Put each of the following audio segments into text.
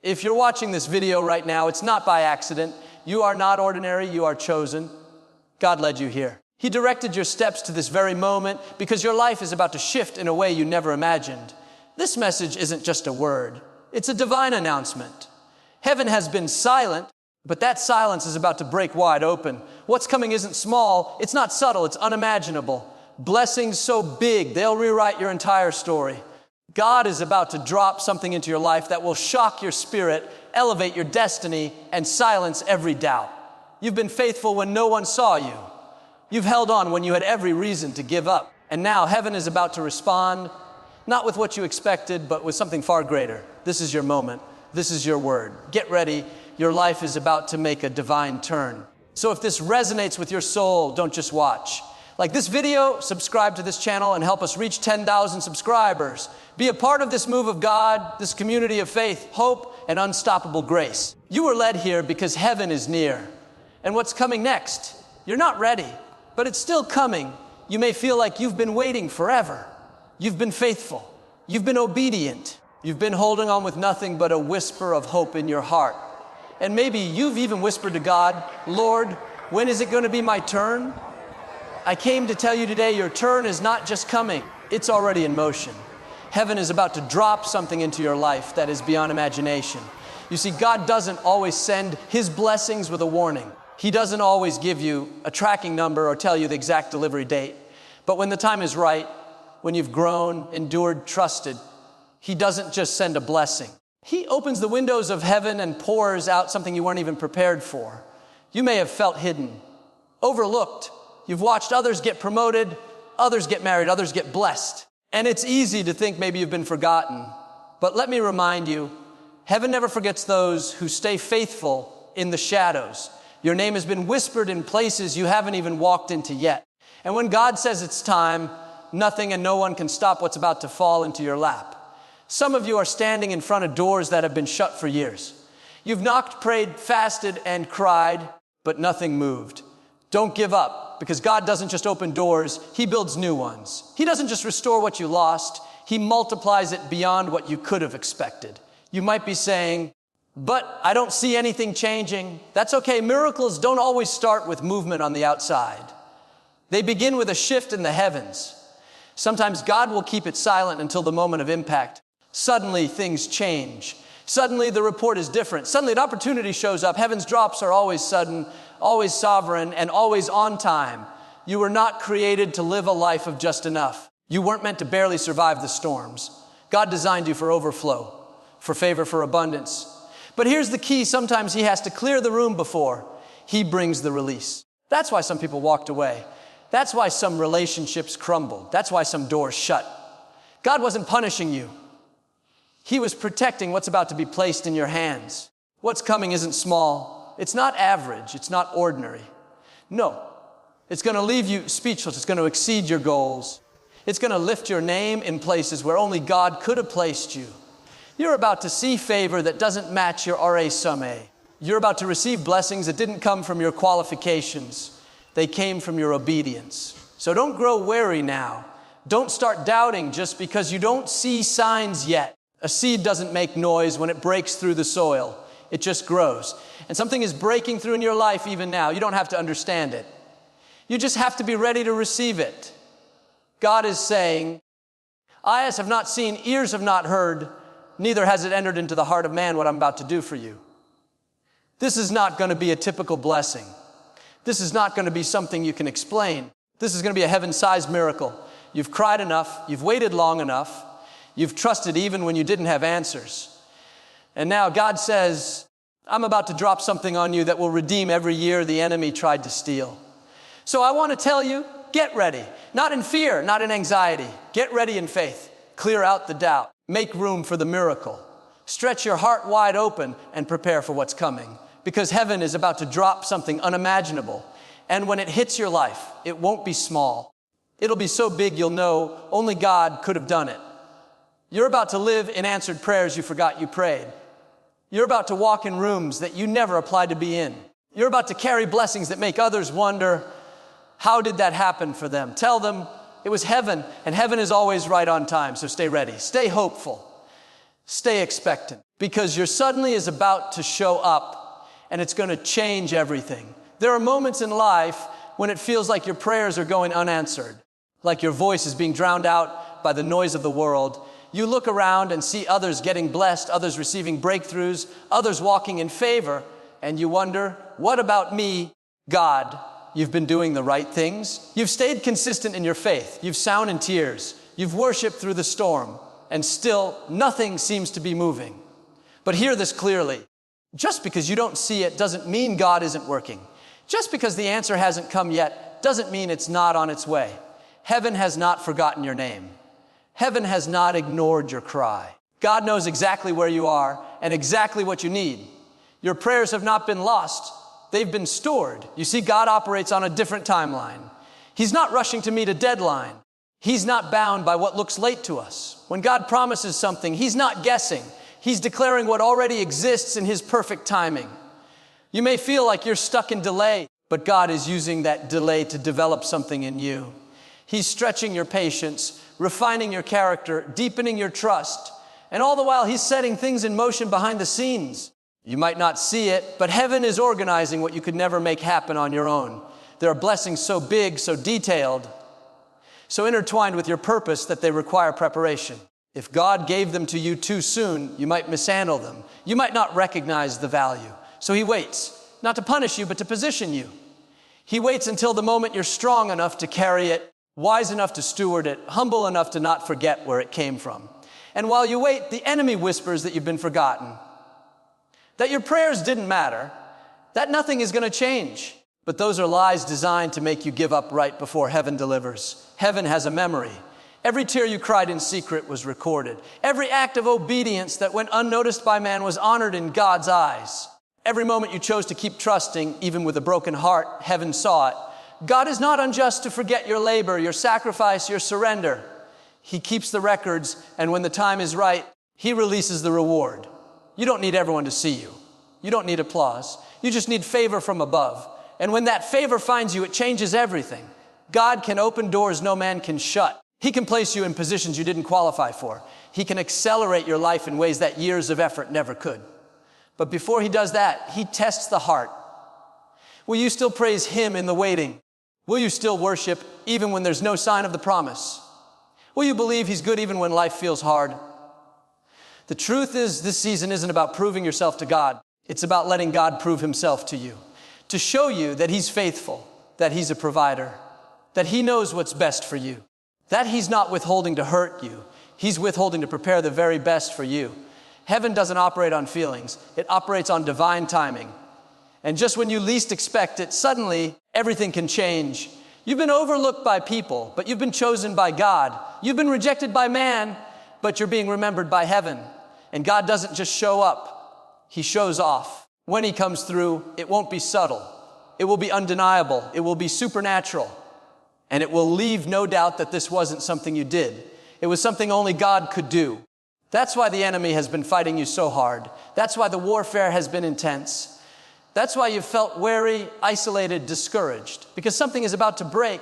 If you're watching this video right now, it's not by accident. You are not ordinary, you are chosen. God led you here. He directed your steps to this very moment because your life is about to shift in a way you never imagined. This message isn't just a word. It's a divine announcement. Heaven has been silent, but that silence is about to break wide open. What's coming isn't small, it's not subtle, it's unimaginable. Blessings so big, they'll rewrite your entire story. God is about to drop something into your life that will shock your spirit, elevate your destiny, and silence every doubt. You've been faithful when no one saw you. You've held on when you had every reason to give up. And now heaven is about to respond, not with what you expected, but with something far greater. This is your moment. This is your word. Get ready. Your life is about to make a divine turn. So if this resonates with your soul, don't just watch. Like this video, subscribe to this channel and help us reach 10,000 subscribers. Be a part of this move of God, this community of faith, hope, and unstoppable grace. You were led here because heaven is near. And what's coming next? You're not ready, but it's still coming. You may feel like you've been waiting forever. You've been faithful. You've been obedient. You've been holding on with nothing but a whisper of hope in your heart. And maybe you've even whispered to God, Lord, when is it going to be my turn? I came to tell you today, your turn is not just coming, it's already in motion. Heaven is about to drop something into your life that is beyond imagination. You see, God doesn't always send His blessings with a warning. He doesn't always give you a tracking number or tell you the exact delivery date. But when the time is right, when you've grown, endured, trusted, He doesn't just send a blessing. He opens the windows of heaven and pours out something you weren't even prepared for. You may have felt hidden, overlooked. You've watched others get promoted, others get married, others get blessed. And it's easy to think maybe you've been forgotten. But let me remind you, heaven never forgets those who stay faithful in the shadows. Your name has been whispered in places you haven't even walked into yet. And when God says it's time, nothing and no one can stop what's about to fall into your lap. Some of you are standing in front of doors that have been shut for years. You've knocked, prayed, fasted, and cried, but nothing moved. Don't give up, because God doesn't just open doors, He builds new ones. He doesn't just restore what you lost, He multiplies it beyond what you could have expected. You might be saying, but I don't see anything changing. That's okay. Miracles don't always start with movement on the outside. They begin with a shift in the heavens. Sometimes God will keep it silent until the moment of impact. Suddenly things change. Suddenly the report is different. Suddenly an opportunity shows up. Heaven's drops are always sudden, always sovereign, and always on time. You were not created to live a life of just enough. You weren't meant to barely survive the storms. God designed you for overflow, for favor, for abundance. But here's the key. Sometimes He has to clear the room before He brings the release. That's why some people walked away. That's why some relationships crumbled. That's why some doors shut. God wasn't punishing you. He was protecting what's about to be placed in your hands. What's coming isn't small. It's not average. It's not ordinary. No, it's going to leave you speechless. It's going to exceed your goals. It's going to lift your name in places where only God could have placed you. You're about to see favor that doesn't match your RA Sum A. You're about to receive blessings that didn't come from your qualifications. They came from your obedience. So don't grow weary now. Don't start doubting just because you don't see signs yet. A seed doesn't make noise when it breaks through the soil. It just grows. And something is breaking through in your life even now. You don't have to understand it. You just have to be ready to receive it. God is saying, eyes have not seen, ears have not heard, neither has it entered into the heart of man what I'm about to do for you. This is not going to be a typical blessing. This is not going to be something you can explain. This is going to be a heaven-sized miracle. You've cried enough. You've waited long enough. You've trusted even when you didn't have answers. And now God says, I'm about to drop something on you that will redeem every year the enemy tried to steal. So I want to tell you, get ready. Not in fear, not in anxiety. Get ready in faith. Clear out the doubt. Make room for the miracle. Stretch your heart wide open and prepare for what's coming. Because heaven is about to drop something unimaginable. And when it hits your life, it won't be small. It'll be so big you'll know only God could have done it. You're about to live in answered prayers you forgot you prayed. You're about to walk in rooms that you never applied to be in. You're about to carry blessings that make others wonder, how did that happen for them? Tell them it was heaven, and heaven is always right on time, so stay ready. Stay hopeful. Stay expectant. because your suddenly is about to show up, and it's going to change everything. There are moments in life when it feels like your prayers are going unanswered, like your voice is being drowned out by the noise of the world. You look around and see others getting blessed, others receiving breakthroughs, others walking in favor, and you wonder, what about me, God? You've been doing the right things. You've stayed consistent in your faith. You've sown in tears. You've worshiped through the storm, and still nothing seems to be moving. But hear this clearly. Just because you don't see it doesn't mean God isn't working. Just because the answer hasn't come yet doesn't mean it's not on its way. Heaven has not forgotten your name. Heaven has not ignored your cry. God knows exactly where you are and exactly what you need. Your prayers have not been lost. They've been stored. You see, God operates on a different timeline. He's not rushing to meet a deadline. He's not bound by what looks late to us. When God promises something, He's not guessing. He's declaring what already exists in His perfect timing. You may feel like you're stuck in delay, but God is using that delay to develop something in you. He's stretching your patience, refining your character, deepening your trust, and all the while He's setting things in motion behind the scenes. You might not see it, but heaven is organizing what you could never make happen on your own. There are blessings so big, so detailed, so intertwined with your purpose that they require preparation. If God gave them to you too soon, you might mishandle them. You might not recognize the value. So He waits, not to punish you, but to position you. He waits until the moment you're strong enough to carry it, wise enough to steward it, humble enough to not forget where it came from. And while you wait, the enemy whispers that you've been forgotten, that your prayers didn't matter, that nothing is going to change. But those are lies designed to make you give up right before heaven delivers. Heaven has a memory. Every tear you cried in secret was recorded. Every act of obedience that went unnoticed by man was honored in God's eyes. Every moment you chose to keep trusting, even with a broken heart, heaven saw it. God is not unjust to forget your labor, your sacrifice, your surrender. He keeps the records, and when the time is right, He releases the reward. You don't need everyone to see you. You don't need applause. You just need favor from above. And when that favor finds you, it changes everything. God can open doors no man can shut. He can place you in positions you didn't qualify for. He can accelerate your life in ways that years of effort never could. But before He does that, He tests the heart. Will you still praise Him in the waiting? Will you still worship even when there's no sign of the promise? Will you believe He's good even when life feels hard? The truth is, this season isn't about proving yourself to God. It's about letting God prove Himself to you, to show you that He's faithful, that He's a provider, that He knows what's best for you, that He's not withholding to hurt you. He's withholding to prepare the very best for you. Heaven doesn't operate on feelings. It operates on divine timing. And just when you least expect it, suddenly everything can change. You've been overlooked by people, but you've been chosen by God. You've been rejected by man, but you're being remembered by heaven. And God doesn't just show up. He shows off. When He comes through, it won't be subtle. It will be undeniable. It will be supernatural. And it will leave no doubt that this wasn't something you did. It was something only God could do. That's why the enemy has been fighting you so hard. That's why the warfare has been intense. That's why you've felt wary, isolated, discouraged. Because something is about to break.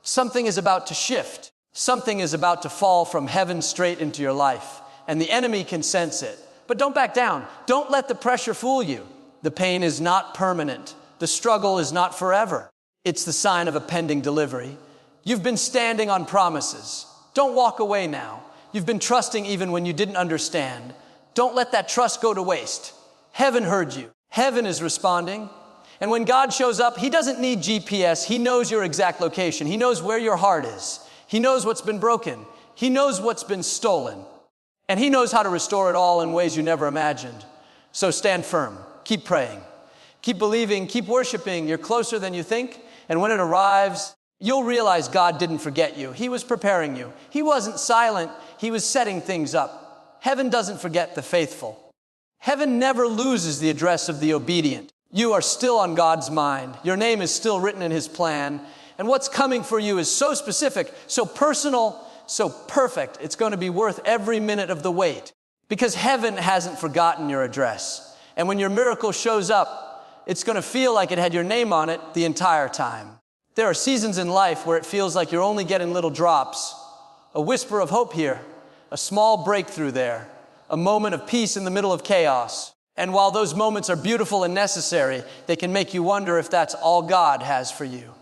Something is about to shift. Something is about to fall from heaven straight into your life. And the enemy can sense it. But don't back down. Don't let the pressure fool you. The pain is not permanent. The struggle is not forever. It's the sign of a pending delivery. You've been standing on promises. Don't walk away now. You've been trusting even when you didn't understand. Don't let that trust go to waste. Heaven heard you. Heaven is responding. And when God shows up, He doesn't need GPS. He knows your exact location. He knows where your heart is. He knows what's been broken. He knows what's been stolen. And He knows how to restore it all in ways you never imagined. So stand firm. Keep praying. Keep believing. Keep worshiping. You're closer than you think. And when it arrives, you'll realize God didn't forget you. He was preparing you. He wasn't silent. He was setting things up. Heaven doesn't forget the faithful. Heaven never loses the address of the obedient. You are still on God's mind. Your name is still written in His plan. And what's coming for you is so specific, so personal, so perfect. It's going to be worth every minute of the wait. Because heaven hasn't forgotten your address. And when your miracle shows up, it's going to feel like it had your name on it the entire time. There are seasons in life where it feels like you're only getting little drops. A whisper of hope here, a small breakthrough there, a moment of peace in the middle of chaos. And while those moments are beautiful and necessary, they can make you wonder if that's all God has for you.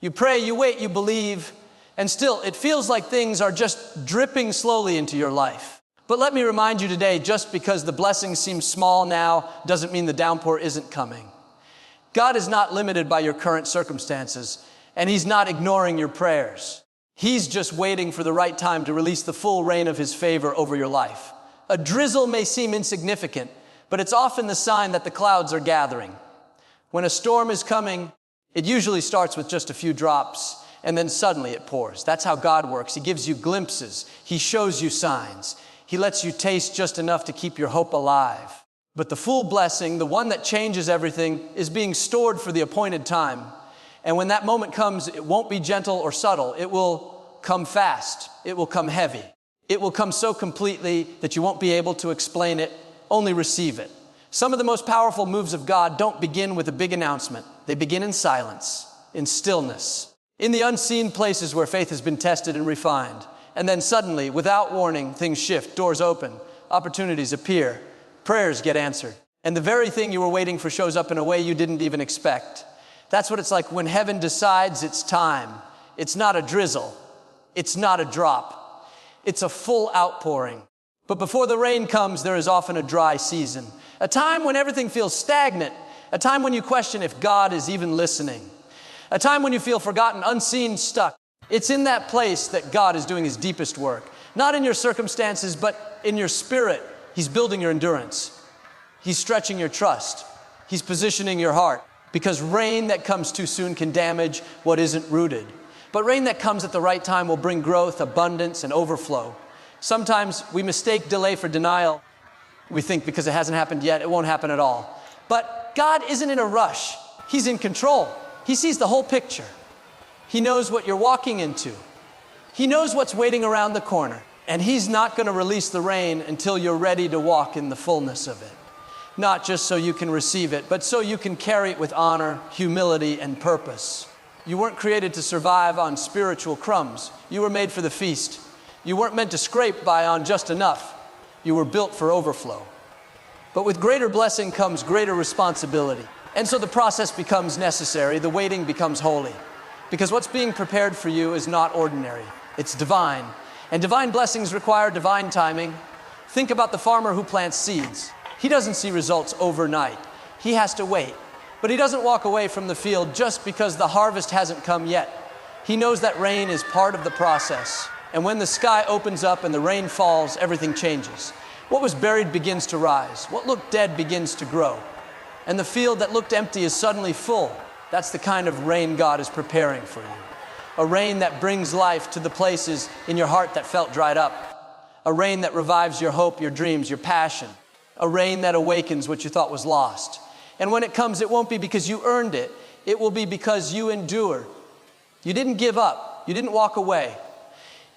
You pray, you wait, you believe, and still it feels like things are just dripping slowly into your life. But let me remind you today, just because the blessings seem small now doesn't mean the downpour isn't coming. God is not limited by your current circumstances, and He's not ignoring your prayers. He's just waiting for the right time to release the full rain of His favor over your life. A drizzle may seem insignificant, but it's often the sign that the clouds are gathering. When a storm is coming, it usually starts with just a few drops, and then suddenly it pours. That's how God works. He gives you glimpses. He shows you signs. He lets you taste just enough to keep your hope alive. But the full blessing, the one that changes everything, is being stored for the appointed time. And when that moment comes, it won't be gentle or subtle. It will come fast. It will come heavy. It will come so completely that you won't be able to explain it. Only receive it. Some of the most powerful moves of God don't begin with a big announcement. They begin in silence, in stillness, in the unseen places where faith has been tested and refined. And then suddenly, without warning, things shift, doors open, opportunities appear, prayers get answered. And the very thing you were waiting for shows up in a way you didn't even expect. That's what it's like when heaven decides it's time. It's not a drizzle. It's not a drop. It's a full outpouring. But before the rain comes, there is often a dry season, a time when everything feels stagnant, a time when you question if God is even listening, a time when you feel forgotten, unseen, stuck. It's in that place that God is doing His deepest work, not in your circumstances, but in your spirit. He's building your endurance. He's stretching your trust. He's positioning your heart, because rain that comes too soon can damage what isn't rooted. But rain that comes at the right time will bring growth, abundance, and overflow. Sometimes we mistake delay for denial. We think because it hasn't happened yet, it won't happen at all. But God isn't in a rush. He's in control. He sees the whole picture. He knows what you're walking into. He knows what's waiting around the corner. And He's not going to release the rain until you're ready to walk in the fullness of it. Not just so you can receive it, but so you can carry it with honor, humility, and purpose. You weren't created to survive on spiritual crumbs. You were made for the feast. You weren't meant to scrape by on just enough. You were built for overflow. But with greater blessing comes greater responsibility. And so the process becomes necessary. The waiting becomes holy. Because what's being prepared for you is not ordinary. It's divine. And divine blessings require divine timing. Think about the farmer who plants seeds. He doesn't see results overnight. He has to wait. But he doesn't walk away from the field just because the harvest hasn't come yet. He knows that rain is part of the process. And when the sky opens up and the rain falls, everything changes. What was buried begins to rise. What looked dead begins to grow. And the field that looked empty is suddenly full. That's the kind of rain God is preparing for you. A rain that brings life to the places in your heart that felt dried up. A rain that revives your hope, your dreams, your passion. A rain that awakens what you thought was lost. And when it comes, it won't be because you earned it. It will be because you endured. You didn't give up. You didn't walk away.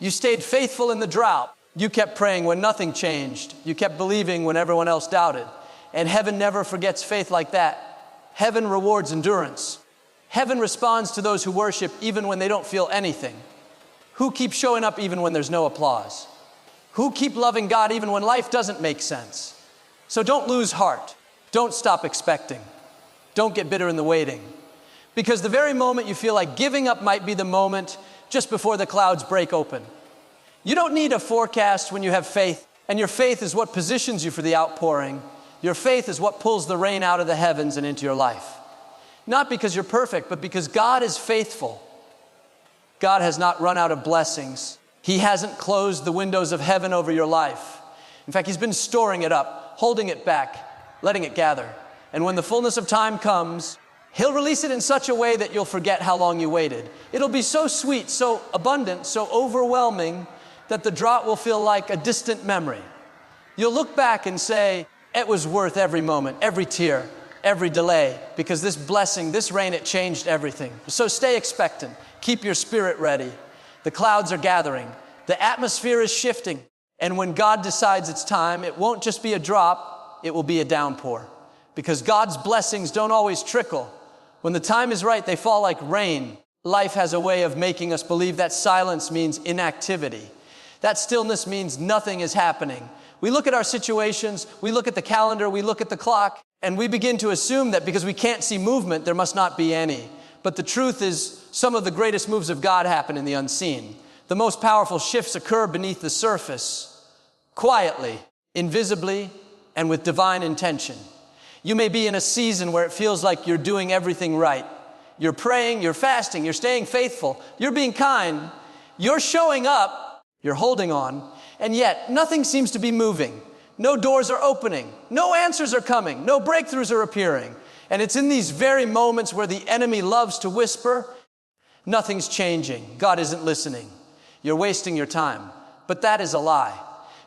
You stayed faithful in the drought. You kept praying when nothing changed. You kept believing when everyone else doubted. And heaven never forgets faith like that. Heaven rewards endurance. Heaven responds to those who worship even when they don't feel anything. Who keep showing up even when there's no applause? Who keep loving God even when life doesn't make sense? So don't lose heart. Don't stop expecting. Don't get bitter in the waiting. Because the very moment you feel like giving up might be the moment just before the clouds break open. You don't need a forecast when you have faith, and your faith is what positions you for the outpouring. Your faith is what pulls the rain out of the heavens and into your life. Not because you're perfect, but because God is faithful. God has not run out of blessings. He hasn't closed the windows of heaven over your life. In fact, He's been storing it up, holding it back, letting it gather. And when the fullness of time comes, He'll release it in such a way that you'll forget how long you waited. It'll be so sweet, so abundant, so overwhelming that the drought will feel like a distant memory. You'll look back and say, it was worth every moment, every tear, every delay, because this blessing, this rain, it changed everything. So stay expectant. Keep your spirit ready. The clouds are gathering. The atmosphere is shifting. And when God decides it's time, it won't just be a drop, it will be a downpour. Because God's blessings don't always trickle. When the time is right, they fall like rain. Life has a way of making us believe that silence means inactivity. That stillness means nothing is happening, We look at our situations, we look at the calendar, we look at the clock, and we begin to assume that because we can't see movement, there must not be any. But the truth is, some of the greatest moves of God happen in the unseen. The most powerful shifts occur beneath the surface, quietly, invisibly, and with divine intention. You may be in a season where it feels like you're doing everything right. You're praying, you're fasting, you're staying faithful, you're being kind, you're showing up, you're holding on, and yet nothing seems to be moving. No doors are opening, no answers are coming, no breakthroughs are appearing. And it's in these very moments where the enemy loves to whisper, nothing's changing, God isn't listening, you're wasting your time. But that is a lie.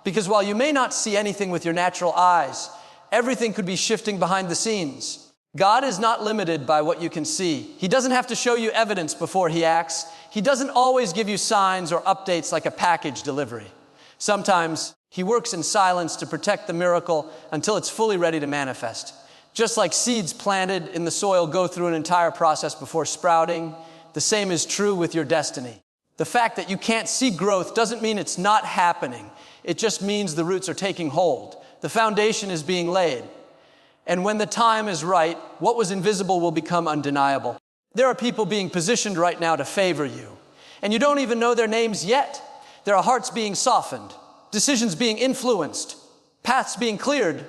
Because while you may not see anything with your natural eyes, everything could be shifting behind the scenes. God is not limited by what you can see. He doesn't have to show you evidence before he acts. He doesn't always give you signs or updates like a package delivery. Sometimes he works in silence to protect the miracle until it's fully ready to manifest. Just like seeds planted in the soil go through an entire process before sprouting, the same is true with your destiny. The fact that you can't see growth doesn't mean it's not happening. It just means the roots are taking hold. The foundation is being laid. And when the time is right, what was invisible will become undeniable. There are people being positioned right now to favor you. And you don't even know their names yet. There are hearts being softened, decisions being influenced, paths being cleared,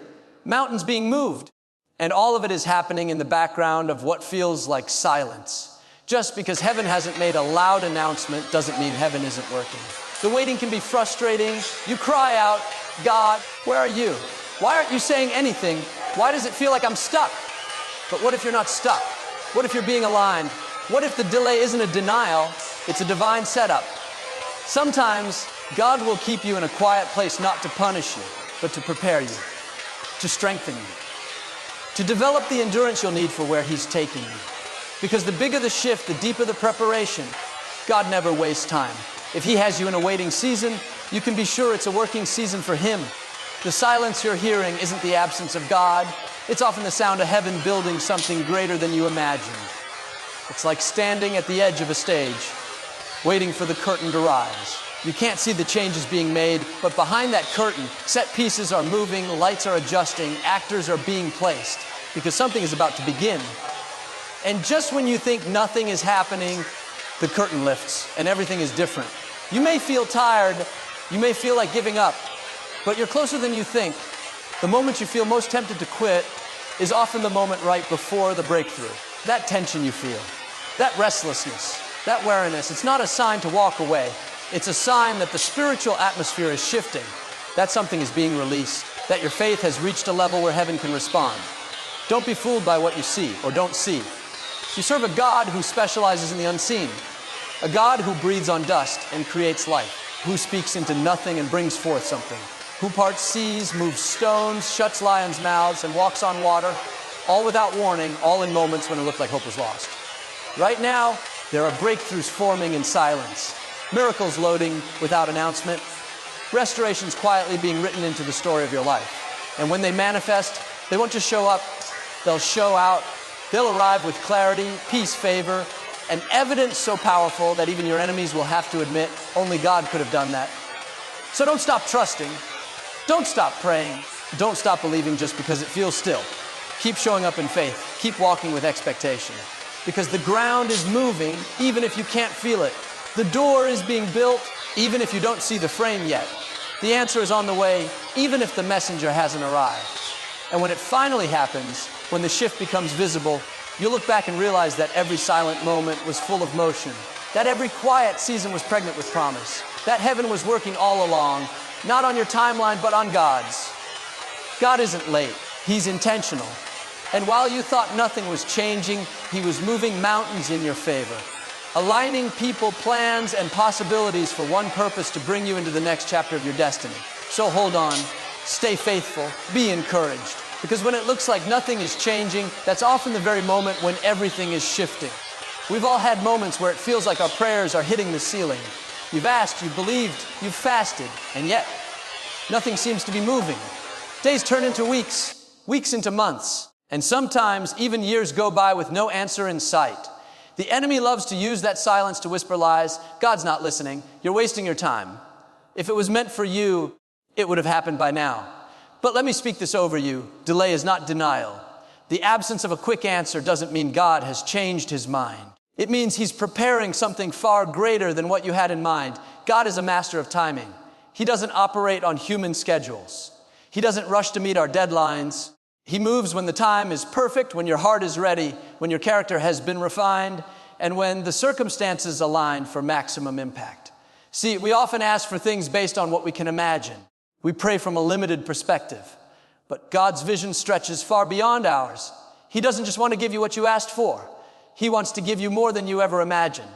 mountains being moved. And all of it is happening in the background of what feels like silence. Just because heaven hasn't made a loud announcement doesn't mean heaven isn't working. The waiting can be frustrating. You cry out, God, where are you? Why aren't you saying anything? Why does it feel like I'm stuck? But what if you're not stuck? What if you're being aligned? What if the delay isn't a denial, it's a divine setup? Sometimes God will keep you in a quiet place not to punish you, but to prepare you, to strengthen you, to develop the endurance you'll need for where he's taking you. Because the bigger the shift, the deeper the preparation. God never wastes time. If he has you in a waiting season, you can be sure it's a working season for him. The silence you're hearing isn't the absence of God. It's often the sound of heaven building something greater than you imagined. It's like standing at the edge of a stage, waiting for the curtain to rise. You can't see the changes being made, but behind that curtain, set pieces are moving, lights are adjusting, actors are being placed, because something is about to begin. And just when you think nothing is happening, the curtain lifts and everything is different. You may feel tired, you may feel like giving up, but you're closer than you think. The moment you feel most tempted to quit is often the moment right before the breakthrough. That tension you feel, that restlessness, that weariness, it's not a sign to walk away. It's a sign that the spiritual atmosphere is shifting, that something is being released, that your faith has reached a level where heaven can respond. Don't be fooled by what you see or don't see. You serve a God who specializes in the unseen, a God who breathes on dust and creates life, who speaks into nothing and brings forth something, who parts seas, moves stones, shuts lions' mouths, and walks on water, all without warning, all in moments when it looked like hope was lost. Right now, there are breakthroughs forming in silence, miracles loading without announcement, restorations quietly being written into the story of your life. And when they manifest, they won't just show up, they'll show out. They'll arrive with clarity, peace, favor, and evidence so powerful that even your enemies will have to admit only God could have done that. So don't stop trusting. Don't stop praying. Don't stop believing just because it feels still. Keep showing up in faith. Keep walking with expectation. Because the ground is moving even if you can't feel it. The door is being built even if you don't see the frame yet. The answer is on the way even if the messenger hasn't arrived. And when it finally happens, when the shift becomes visible, you'll look back and realize that every silent moment was full of motion, that every quiet season was pregnant with promise, that heaven was working all along, not on your timeline, but on God's. God isn't late. He's intentional. And while you thought nothing was changing, he was moving mountains in your favor, aligning people, plans, and possibilities for one purpose to bring you into the next chapter of your destiny. So hold on. Stay faithful, be encouraged, because when it looks like nothing is changing, that's often the very moment when everything is shifting. We've all had moments where it feels like our prayers are hitting the ceiling. You've asked, you've believed, you've fasted, and yet nothing seems to be moving. Days turn into weeks, weeks into months, and sometimes even years go by with no answer in sight. The enemy loves to use that silence to whisper lies. God's not listening. You're wasting your time. If it was meant for you, it would have happened by now. But let me speak this over you. Delay is not denial. The absence of a quick answer doesn't mean God has changed his mind. It means he's preparing something far greater than what you had in mind. God is a master of timing. He doesn't operate on human schedules. He doesn't rush to meet our deadlines. He moves when the time is perfect, when your heart is ready, when your character has been refined, and when the circumstances align for maximum impact. See, we often ask for things based on what we can imagine. We pray from a limited perspective, but God's vision stretches far beyond ours. He doesn't just want to give you what you asked for. He wants to give you more than you ever imagined.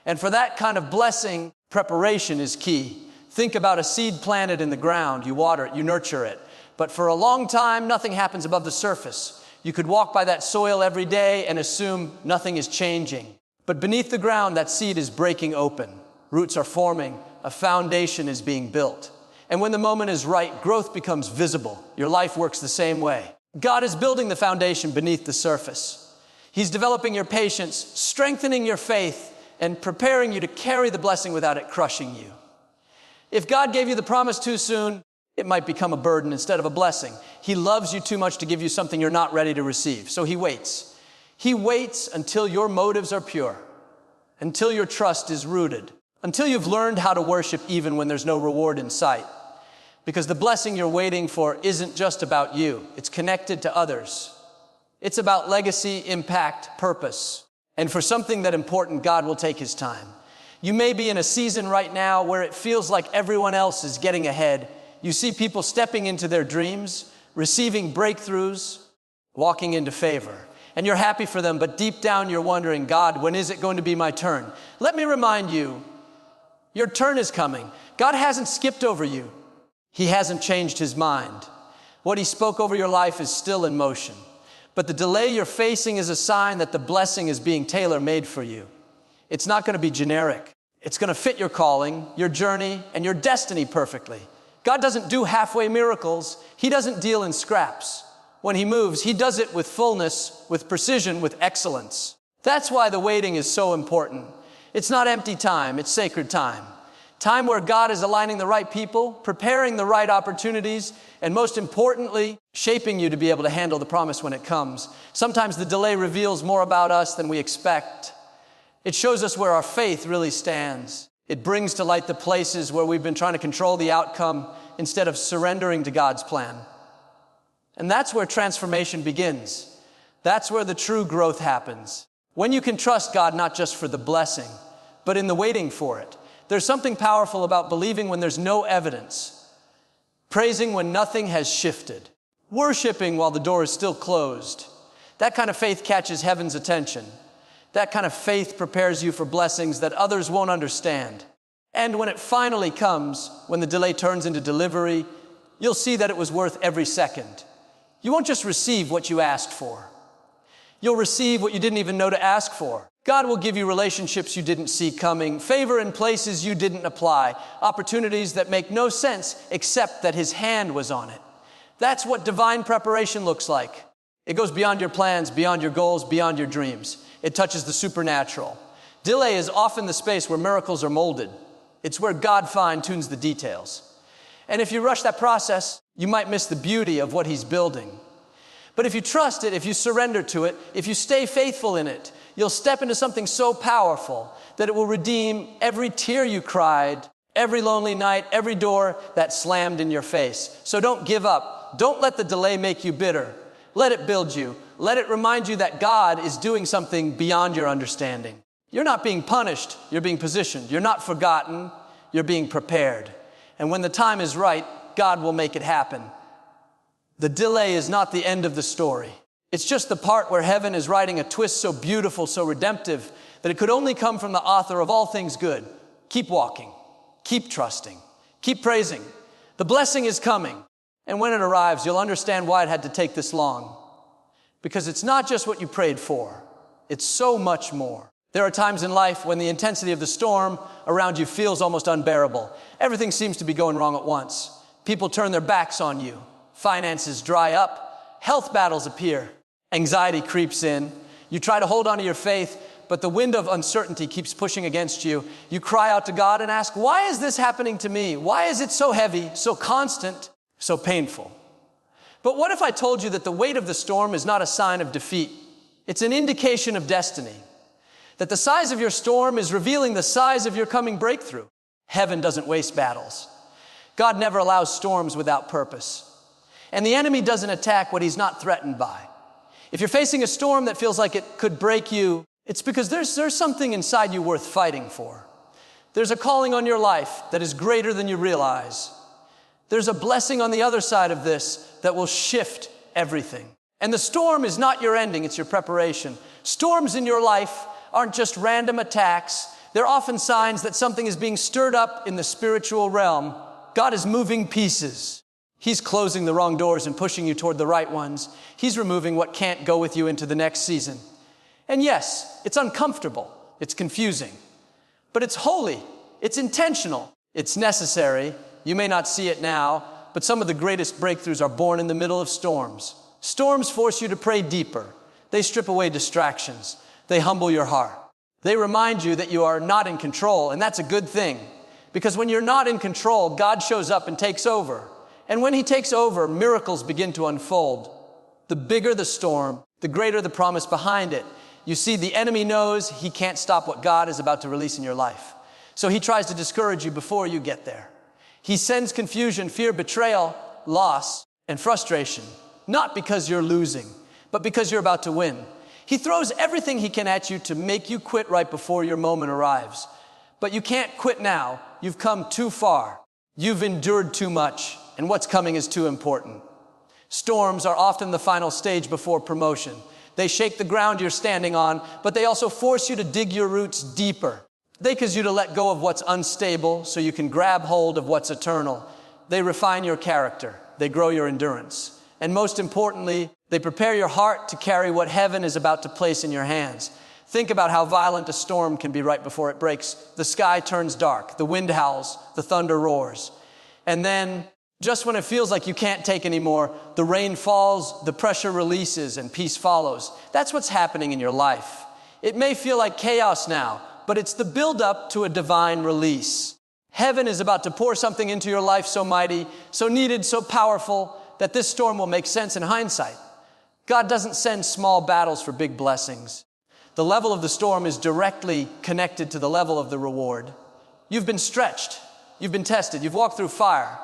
And for that kind of blessing, preparation is key. Think about a seed planted in the ground. You water it, you nurture it. But for a long time, nothing happens above the surface. You could walk by that soil every day and assume nothing is changing. But beneath the ground, that seed is breaking open. Roots are forming. A foundation is being built. And when the moment is right, growth becomes visible. Your life works the same way. God is building the foundation beneath the surface. He's developing your patience, strengthening your faith, and preparing you to carry the blessing without it crushing you. If God gave you the promise too soon, it might become a burden instead of a blessing. He loves you too much to give you something you're not ready to receive. So he waits. He waits until your motives are pure, until your trust is rooted, until you've learned how to worship even when there's no reward in sight. Because the blessing you're waiting for isn't just about you. It's connected to others. It's about legacy, impact, purpose. And for something that important, God will take his time. You may be in a season right now where it feels like everyone else is getting ahead. You see people stepping into their dreams, receiving breakthroughs, walking into favor. And you're happy for them, but deep down you're wondering, God, when is it going to be my turn? Let me remind you, your turn is coming. God hasn't skipped over you. He hasn't changed his mind. What he spoke over your life is still in motion. But the delay you're facing is a sign that the blessing is being tailor-made for you. It's not going to be generic. It's going to fit your calling, your journey, and your destiny perfectly. God doesn't do halfway miracles. He doesn't deal in scraps. When he moves, he does it with fullness, with precision, with excellence. That's why the waiting is so important. It's not empty time, it's sacred time. Time where God is aligning the right people, preparing the right opportunities, and most importantly, shaping you to be able to handle the promise when it comes. Sometimes the delay reveals more about us than we expect. It shows us where our faith really stands. It brings to light the places where we've been trying to control the outcome instead of surrendering to God's plan. And that's where transformation begins. That's where the true growth happens. When you can trust God not just for the blessing, but in the waiting for it. There's something powerful about believing when there's no evidence, praising when nothing has shifted, worshiping while the door is still closed. That kind of faith catches heaven's attention. That kind of faith prepares you for blessings that others won't understand. And when it finally comes, when the delay turns into delivery, you'll see that it was worth every second. You won't just receive what you asked for. You'll receive what you didn't even know to ask for. God will give you relationships you didn't see coming, favor in places you didn't apply, opportunities that make no sense except that his hand was on it. That's what divine preparation looks like. It goes beyond your plans, beyond your goals, beyond your dreams. It touches the supernatural. Delay is often the space where miracles are molded. It's where God fine-tunes the details. And if you rush that process, you might miss the beauty of what he's building. But if you trust it, if you surrender to it, if you stay faithful in it, you'll step into something so powerful that it will redeem every tear you cried, every lonely night, every door that slammed in your face. So don't give up. Don't let the delay make you bitter. Let it build you. Let it remind you that God is doing something beyond your understanding. You're not being punished. You're being positioned. You're not forgotten. You're being prepared. And when the time is right, God will make it happen. The delay is not the end of the story. It's just the part where heaven is writing a twist so beautiful, so redemptive, that it could only come from the author of all things good. Keep walking. Keep trusting. Keep praising. The blessing is coming. And when it arrives, you'll understand why it had to take this long. Because it's not just what you prayed for. It's so much more. There are times in life when the intensity of the storm around you feels almost unbearable. Everything seems to be going wrong at once. People turn their backs on you. Finances dry up. Health battles appear. Anxiety creeps in. You try to hold on to your faith, but the wind of uncertainty keeps pushing against you. You cry out to God and ask, why is this happening to me? Why is it so heavy, so constant, so painful? But what if I told you that the weight of the storm is not a sign of defeat? It's an indication of destiny. That the size of your storm is revealing the size of your coming breakthrough. Heaven doesn't waste battles. God never allows storms without purpose. And the enemy doesn't attack what he's not threatened by. If you're facing a storm that feels like it could break you, it's because there's something inside you worth fighting for. There's a calling on your life that is greater than you realize. There's a blessing on the other side of this that will shift everything. And the storm is not your ending, it's your preparation. Storms in your life aren't just random attacks. They're often signs that something is being stirred up in the spiritual realm. God is moving pieces. He's closing the wrong doors and pushing you toward the right ones. He's removing what can't go with you into the next season. And yes, it's uncomfortable. It's confusing. But it's holy. It's intentional. It's necessary. You may not see it now, but some of the greatest breakthroughs are born in the middle of storms. Storms force you to pray deeper. They strip away distractions. They humble your heart. They remind you that you are not in control, and that's a good thing. Because when you're not in control, God shows up and takes over. And when he takes over, miracles begin to unfold. The bigger the storm, the greater the promise behind it. You see, the enemy knows he can't stop what God is about to release in your life. So he tries to discourage you before you get there. He sends confusion, fear, betrayal, loss, and frustration. Not because you're losing, but because you're about to win. He throws everything he can at you to make you quit right before your moment arrives. But you can't quit now. You've come too far. You've endured too much, and what's coming is too important. Storms are often the final stage before promotion. They shake the ground you're standing on, but they also force you to dig your roots deeper. They cause you to let go of what's unstable so you can grab hold of what's eternal. They refine your character. They grow your endurance. And most importantly, they prepare your heart to carry what heaven is about to place in your hands. Think about how violent a storm can be right before it breaks. The sky turns dark, the wind howls, the thunder roars. And then, just when it feels like you can't take anymore, the rain falls, the pressure releases, and peace follows. That's what's happening in your life. It may feel like chaos now, but it's the build-up to a divine release. Heaven is about to pour something into your life so mighty, so needed, so powerful, that this storm will make sense in hindsight. God doesn't send small battles for big blessings. The level of the storm is directly connected to the level of the reward. You've been stretched. You've been tested. You've walked through fire.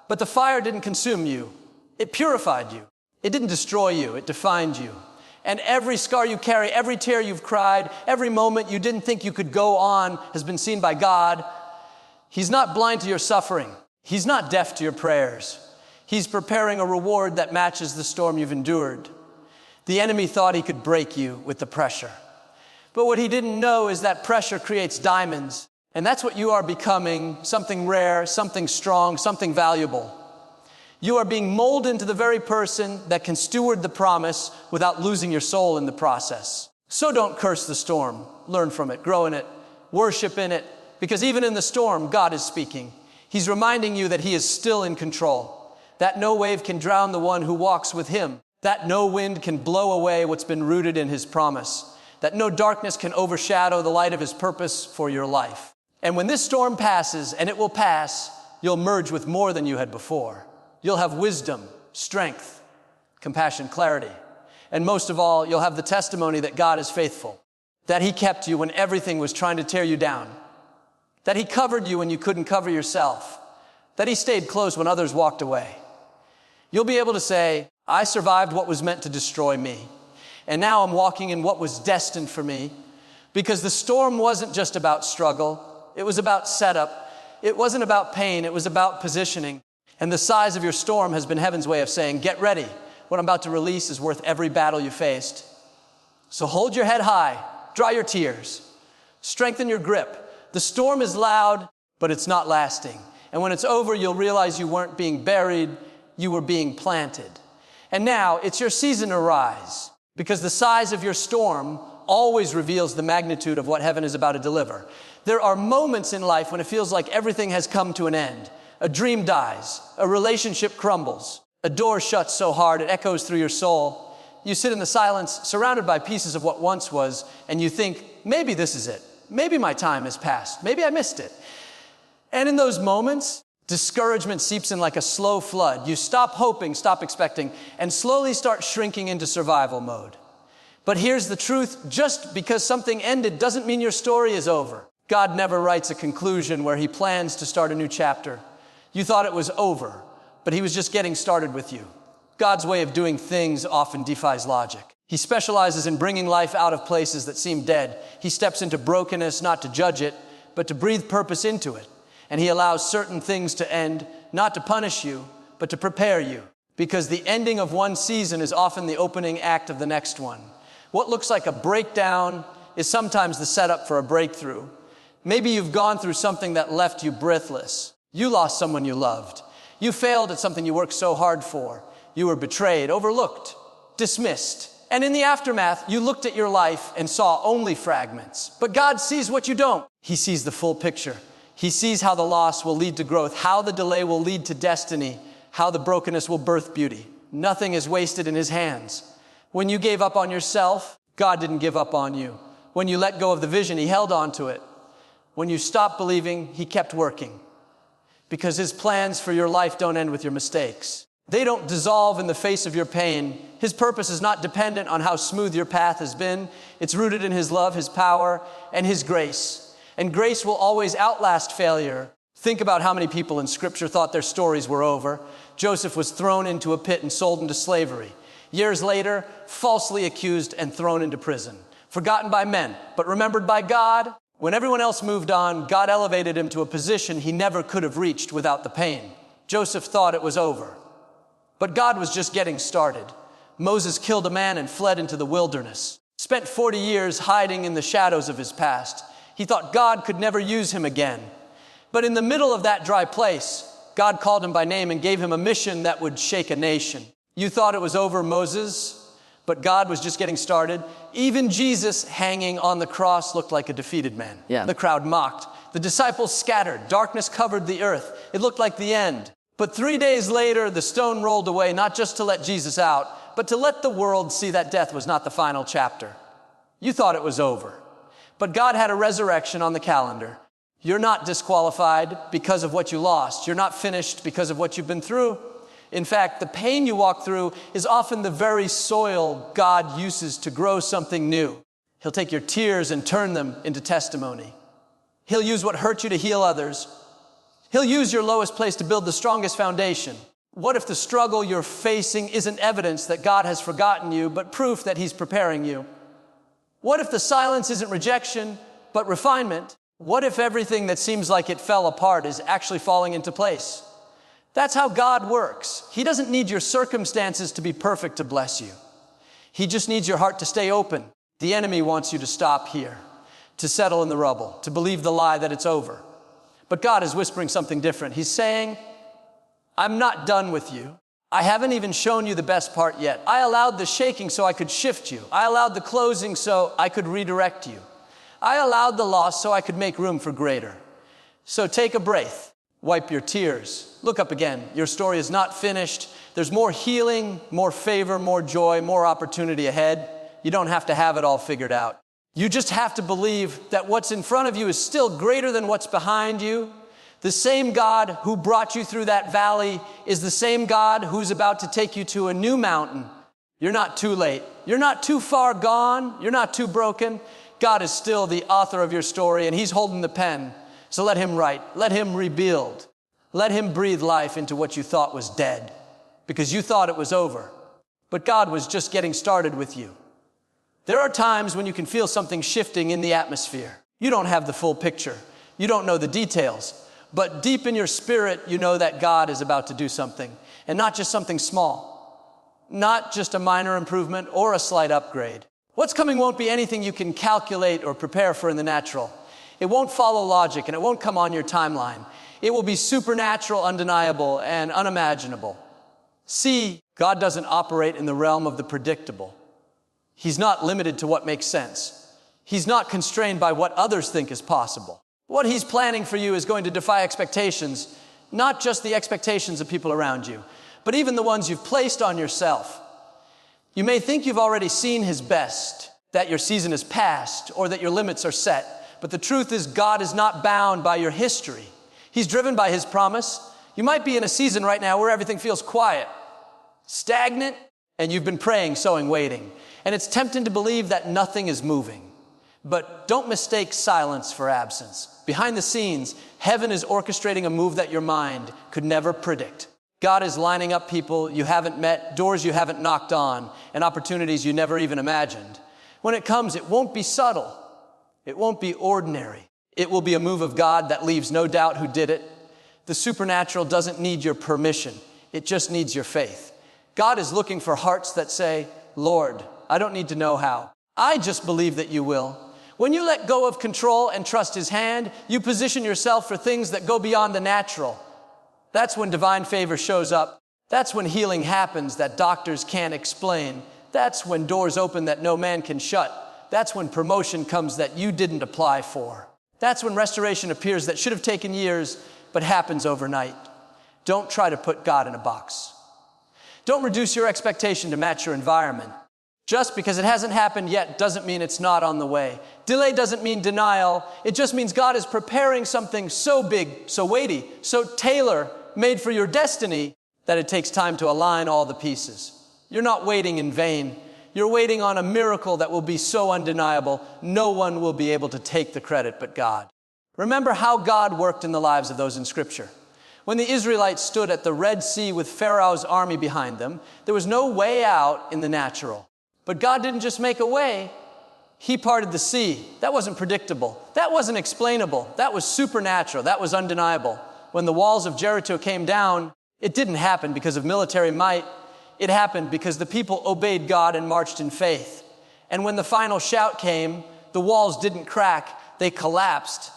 But the fire didn't consume you. It purified you. It didn't destroy you. It defined you. And every scar you carry, every tear you've cried, every moment you didn't think you could go on has been seen by God. He's not blind to your suffering. He's not deaf to your prayers. He's preparing a reward that matches the storm you've endured. The enemy thought he could break you with the pressure. But what he didn't know is that pressure creates diamonds. And that's what you are becoming, something rare, something strong, something valuable. You are being molded into the very person that can steward the promise without losing your soul in the process. So don't curse the storm. Learn from it, grow in it, worship in it, because even in the storm, God is speaking. He's reminding you that he is still in control, that no wave can drown the one who walks with him, that no wind can blow away what's been rooted in his promise, that no darkness can overshadow the light of his purpose for your life. And when this storm passes, and it will pass, you'll merge with more than you had before. You'll have wisdom, strength, compassion, clarity. And most of all, you'll have the testimony that God is faithful, that he kept you when everything was trying to tear you down, that he covered you when you couldn't cover yourself, that he stayed close when others walked away. You'll be able to say, I survived what was meant to destroy me. And now I'm walking in what was destined for me, because the storm wasn't just about struggle. It was about setup. It wasn't about pain. It was about positioning. And the size of your storm has been heaven's way of saying, get ready. What I'm about to release is worth every battle you faced. So hold your head high. Dry your tears. Strengthen your grip. The storm is loud, but it's not lasting. And when it's over, you'll realize you weren't being buried. You were being planted. And now it's your season to rise, because the size of your storm always reveals the magnitude of what heaven is about to deliver. There are moments in life when it feels like everything has come to an end. A dream dies. A relationship crumbles. A door shuts so hard it echoes through your soul. You sit in the silence, surrounded by pieces of what once was, and you think, maybe this is it. Maybe my time has passed. Maybe I missed it. And in those moments, discouragement seeps in like a slow flood. You stop hoping, stop expecting, and slowly start shrinking into survival mode. But here's the truth. Just because something ended doesn't mean your story is over. God never writes a conclusion where he plans to start a new chapter. You thought it was over, but he was just getting started with you. God's way of doing things often defies logic. He specializes in bringing life out of places that seem dead. He steps into brokenness not to judge it, but to breathe purpose into it. And he allows certain things to end, not to punish you, but to prepare you. Because the ending of one season is often the opening act of the next one. What looks like a breakdown is sometimes the setup for a breakthrough. Maybe you've gone through something that left you breathless. You lost someone you loved. You failed at something you worked so hard for. You were betrayed, overlooked, dismissed. And in the aftermath, you looked at your life and saw only fragments. But God sees what you don't. He sees the full picture. He sees how the loss will lead to growth, how the delay will lead to destiny, how the brokenness will birth beauty. Nothing is wasted in his hands. When you gave up on yourself, God didn't give up on you. When you let go of the vision, he held on to it. When you stopped believing, he kept working. Because his plans for your life don't end with your mistakes. They don't dissolve in the face of your pain. His purpose is not dependent on how smooth your path has been. It's rooted in his love, his power, and his grace. And grace will always outlast failure. Think about how many people in Scripture thought their stories were over. Joseph was thrown into a pit and sold into slavery. Years later, falsely accused and thrown into prison. Forgotten by men, but remembered by God. When everyone else moved on, God elevated him to a position he never could have reached without the pain. Joseph thought it was over. But God was just getting started. Moses killed a man and fled into the wilderness. Spent 40 years hiding in the shadows of his past. He thought God could never use him again. But in the middle of that dry place, God called him by name and gave him a mission that would shake a nation. You thought it was over, Moses, but God was just getting started. Even Jesus hanging on the cross looked like a defeated man. Yeah. The crowd mocked. The disciples scattered. Darkness covered the earth. It looked like the end. But 3 days later, the stone rolled away, not just to let Jesus out, but to let the world see that death was not the final chapter. You thought it was over. But God had a resurrection on the calendar. You're not disqualified because of what you lost. You're not finished because of what you've been through. In fact, the pain you walk through is often the very soil God uses to grow something new. He'll take your tears and turn them into testimony. He'll use what hurt you to heal others. He'll use your lowest place to build the strongest foundation. What if the struggle you're facing isn't evidence that God has forgotten you, but proof that he's preparing you? What if the silence isn't rejection, but refinement? What if everything that seems like it fell apart is actually falling into place? That's how God works. He doesn't need your circumstances to be perfect to bless you. He just needs your heart to stay open. The enemy wants you to stop here, to settle in the rubble, to believe the lie that it's over. But God is whispering something different. He's saying, I'm not done with you. I haven't even shown you the best part yet. I allowed the shaking so I could shift you. I allowed the closing so I could redirect you. I allowed the loss so I could make room for greater. So take a breath. Wipe your tears. Look up again. Your story is not finished. There's more healing, more favor, more joy, more opportunity ahead. You don't have to have it all figured out. You just have to believe that what's in front of you is still greater than what's behind you. The same God who brought you through that valley is the same God who's about to take you to a new mountain. You're not too late. You're not too far gone. You're not too broken. God is still the author of your story, and he's holding the pen. So let him write. Let him rebuild. Let him breathe life into what you thought was dead, because you thought it was over. But God was just getting started with you. There are times when you can feel something shifting in the atmosphere. You don't have the full picture. You don't know the details. But deep in your spirit, you know that God is about to do something. And not just something small. Not just a minor improvement or a slight upgrade. What's coming won't be anything you can calculate or prepare for in the natural. It won't follow logic and it won't come on your timeline. It will be supernatural, undeniable, and unimaginable. See, God doesn't operate in the realm of the predictable. He's not limited to what makes sense. He's not constrained by what others think is possible. What he's planning for you is going to defy expectations, not just the expectations of people around you, but even the ones you've placed on yourself. You may think you've already seen his best. that your season is past or that your limits are set. But the truth is, God is not bound by your history. He's driven by his promise. You might be in a season right now where everything feels quiet, stagnant, and you've been praying, sowing, waiting. And it's tempting to believe that nothing is moving. But don't mistake silence for absence. Behind the scenes, heaven is orchestrating a move that your mind could never predict. God is lining up people you haven't met, doors you haven't knocked on, and opportunities you never even imagined. When it comes, it won't be subtle. It won't be ordinary. It will be a move of God that leaves no doubt who did it. The supernatural doesn't need your permission. It just needs your faith. God is looking for hearts that say, Lord, I don't need to know how. I just believe that you will. When you let go of control and trust his hand, you position yourself for things that go beyond the natural. That's when divine favor shows up. That's when healing happens that doctors can't explain. That's when doors open that no man can shut. That's when promotion comes that you didn't apply for. That's when restoration appears that should have taken years, but happens overnight. Don't try to put God in a box. Don't reduce your expectation to match your environment. Just because it hasn't happened yet doesn't mean it's not on the way. Delay doesn't mean denial. It just means God is preparing something so big, so weighty, so tailor-made for your destiny that it takes time to align all the pieces. You're not waiting in vain. You're waiting on a miracle that will be so undeniable, no one will be able to take the credit but God. Remember how God worked in the lives of those in Scripture. When the Israelites stood at the Red Sea with Pharaoh's army behind them, there was no way out in the natural. But God didn't just make a way, he parted the sea. That wasn't predictable. That wasn't explainable. That was supernatural. That was undeniable. When the walls of Jericho came down, it didn't happen because of military might. It happened because the people obeyed God and marched in faith. And when the final shout came, the walls didn't crack, they collapsed.